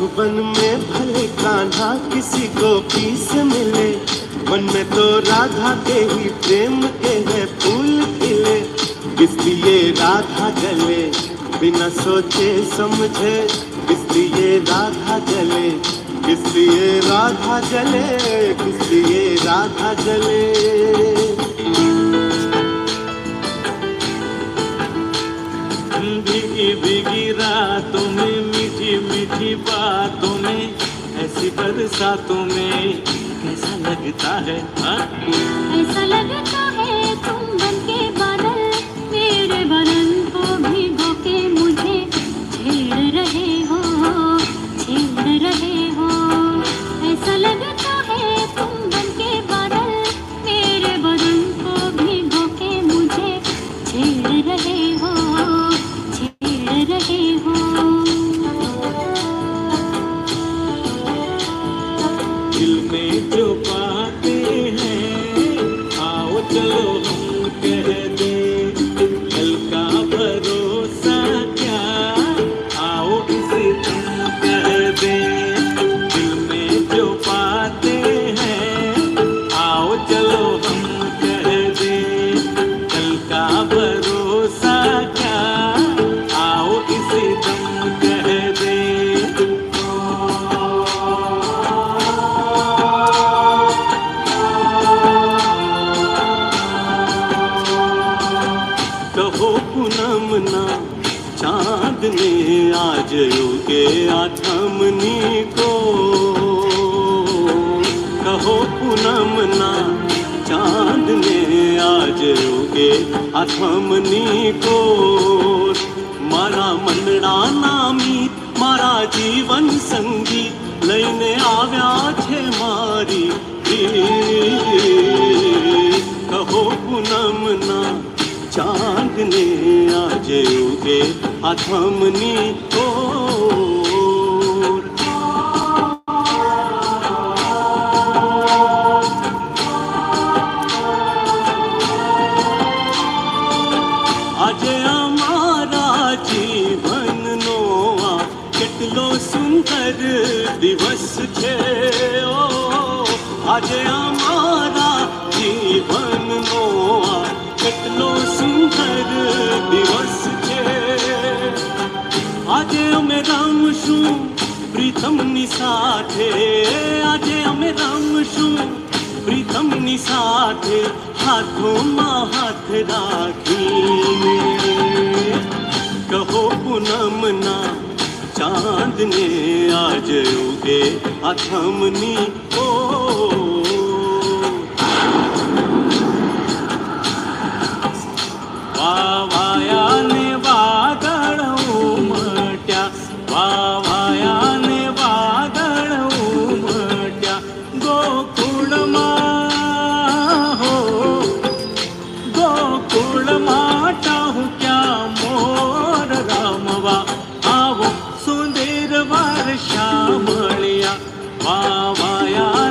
मधुबन में भले कान्हा किसी गोपी से मिले, मन में तो राधा के ही प्रेम के है फूल खिले। इसलिए राधा जले बिना सोचे समझे, इसलिए राधा जले, इसलिए राधा जले, इसलिए राधा जले। भीगी भीगी रातों में, मीठी मीठी बातों में, ऐसी बरसातों में कैसा लगता है? ऐसा लगता है तुम बन के बादल, मेरे बदन को भिगो के मुझे छेड़ रहे हो, छेड़ रहे हो। ऐसा लगता है तुम बन के बादल, मेरे बदन को भिगो के मुझे छेड़ रहे हो, छेड़ रहे हो। दिल में जो बातें हैं, आओ चलो हम कह दें, कल का भरोसा क्या, आओ इसे तुम कह दें। दिल में जो बातें हैं, आओ चलो हम कह दें, कल का भरोसा क्या, आओ इसे तुम कह दें। कहो पूनम ना चांद ने आज उगे आथमनी को, कहो पूनम ना चांद ने आज उगे आथमनी को। मारा मनड़ा नामी मारा जीवन संगी, लईने आव्या छे मारी प्रीत। कहो पूनम ना चांद ने आज उगे आथमनी ओर। આજે અમારા જીવનનો આ કેટલો સુંદર દિવસ છે ઓ, આજે અમારા જીવનનો આ કેટલો સુંદર દિવસ છે। આજે અમે રમશું પ્રીતમની સાથે, આજે અમે રમશું પ્રીતમની સાથે, હાથોમાં હાથ રાખીને। કહો પૂનમના ચાંદને આજ ઉગે આથમની ઓર। વાવાયાને વાદળ ઉમટ્યા, વાવાયાને વાદળ ઉમટ્યા, ગોકુળમાં હો, ગોકુળમાં ટહુક્યા મોર રમવા, આવો સુંદર વર્ષા મળ્યા। વાવાયા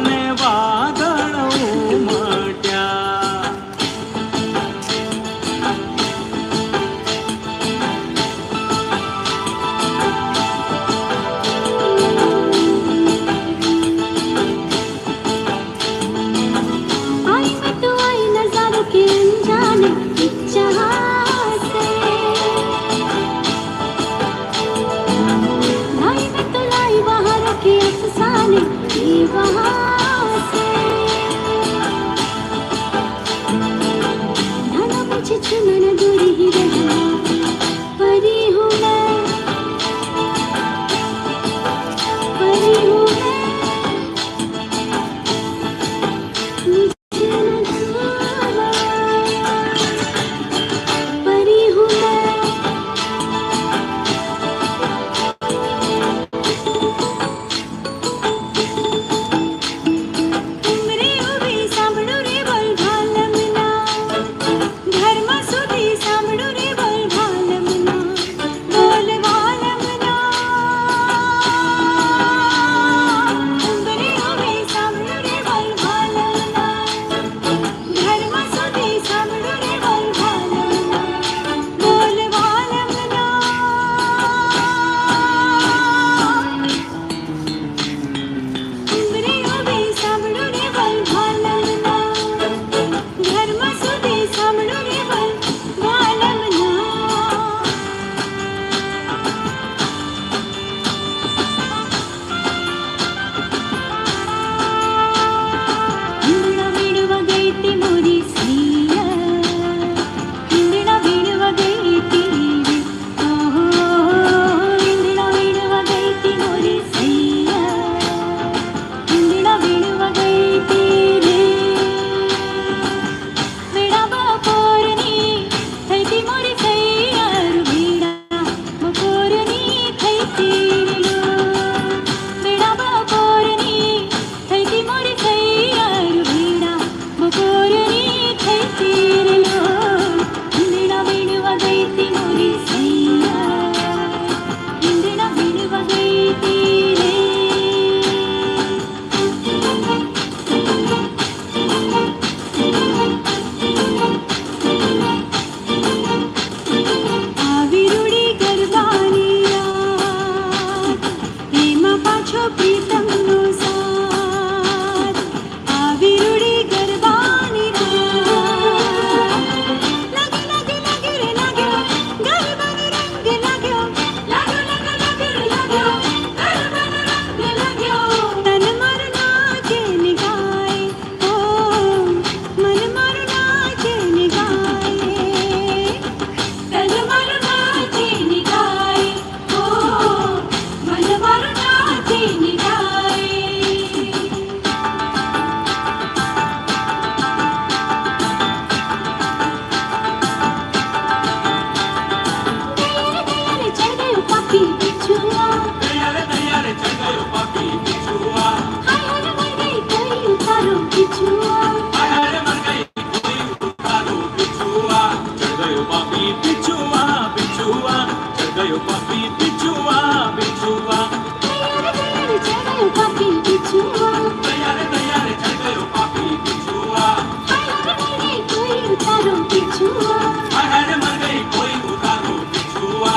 गयो पापी बिछुआ बिछुआ, तैयार तैयार चढ़ गयो पापी बिछुआ, तैयार तैयार चढ़ गयो पापी बिछुआ, मर गई कोई उतारो बिछुआ, अरे मर गई कोई उतारो बिछुआ।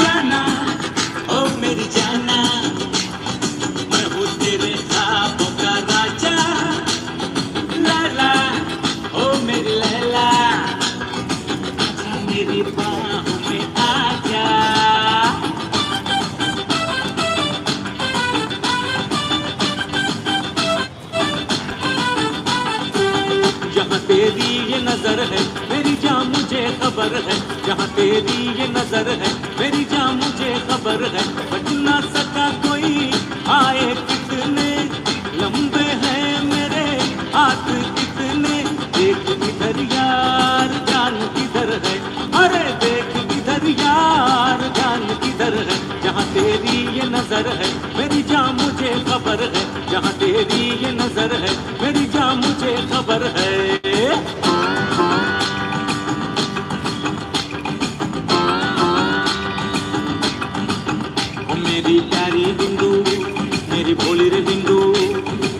जाना ओ मेरी जाना, मैं हूँ तेरे ख्वाबों का राजा, लैला ओ मेरी लैला, आजा मेरी बाहों में आजा। जहाँ तेरी ये नजर है मेरी जान मुझे खबर है, जहाँ तेरी ये नजर है मेरी जान मुझे खबर है, बच ना सका कोई आए कितने लंबे हैं मेरे हाथ कितने, देख किधर यार जान किधर है, अरे देख किधर यार जान किधर है, जहाँ तेरी ये नजर है मेरी जान मुझे खबर है, जहाँ तेरी ये नजर है मेरी जान मुझे खबर है। ओ मेरी प्यारी बिंदु, मेरी भोली रे बिंदु,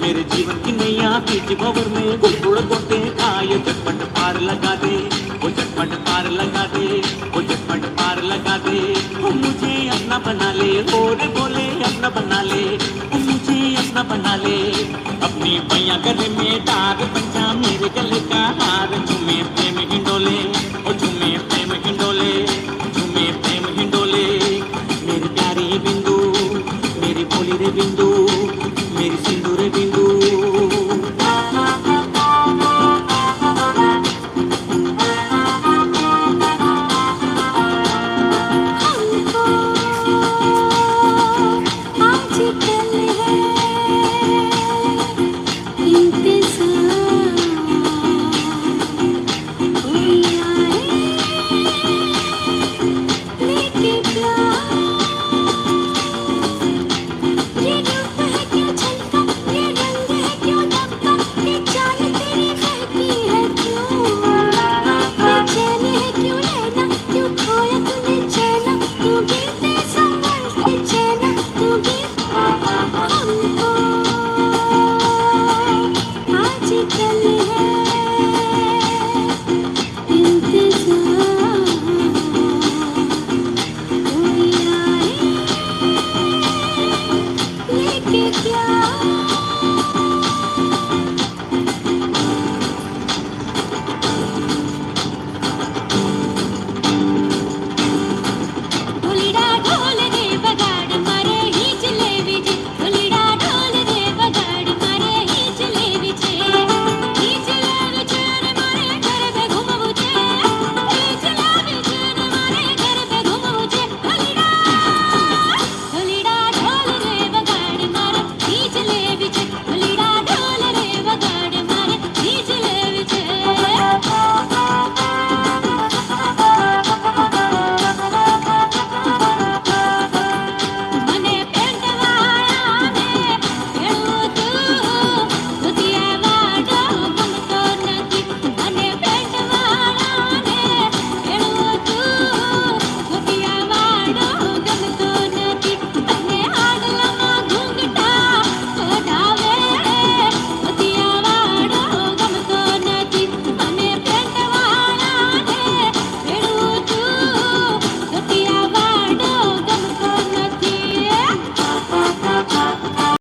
मेरे जीवन की नैया बीच भंवर में गुड़ गोटे खाए, झटपट पार लगा दे, वो झटपट पार लगा दे, वो झटपट पार लगा दे, वो मुझे अपना बना ले, और बोले अपना बना ले, वो मुझे अपना बना ले, अपनी मैया गले में डाग